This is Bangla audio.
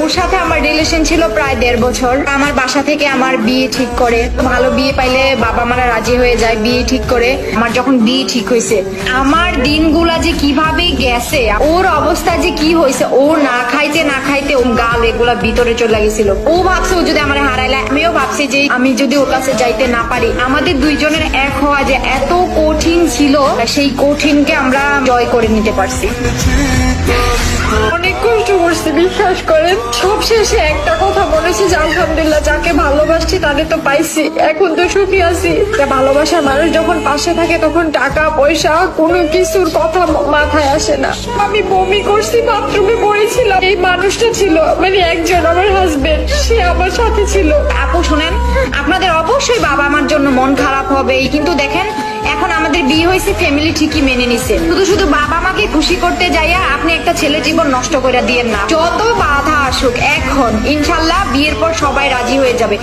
ওর সাথে আমার রিলেশন ছিল প্রায় 1.5 বছর। আমার বাসা থেকে আমার বিয়ে ঠিক করে, ভালো বিয়ে পাইলে বাবা মারা রাজি হয়ে যায়, বিয়ে ঠিক করে। আমার যখন বিয়ে ঠিক হয়েছে, আমার দিনগুলা যে কিভাবে গেছে, ওর অবস্থা যে কি হয়েছে, ও না খাইতে না খাইতে ওর গাল এগুলা ভিতরে চলে গেছিল। ও ভাবছে ও যদি আমার হারাইলে, আমিও ভাবছি যে আমি যদি ওর কাছে যাইতে না পারি। আমাদের দুইজনের এক হওয়া যে এত কঠিন ছিল, সেই কঠিনকে আমরা জয় করে নিতে পারছি। অনেক কষ্ট করছি, বিশ্বাস করেন। সব শেষে একটা কথা বলেছি যে আলহামদুলিল্লাহ, যাকে ভালোবাসছি তাদের তো পাইছি, এখন তো সুখী আছি। ভালোবাসার মানুষ যখন পাশে থাকে তখন টাকা পয়সা কোনো কিছুর কথা মাথায় আসে না। আমি বমি করছি, বাথরুমে পড়েছিলাম, এই মানুষটা ছিল মানে একজন আমার হাজবেন্ড, সে আমার সাথে ছিল। আপু শোনেন, আপনাদের অবশ্যই বাবা আমার জন্য মন খারাপ হবে, কিন্তু দেখেন এখন আমাদের বিয়ে হয়েছে, ফ্যামিলি ঠিকই মেনে নিছে। শুধু শুধু বাবা মাকে খুশি করতে যাইয়া আপনি একটা ছেলে জীবন নষ্ট করে দিয়েন না। যত বাধা আসুক, এখন ইনশাল্লাহ বিয়ের পর সবাই রাজি হয়ে যাবে।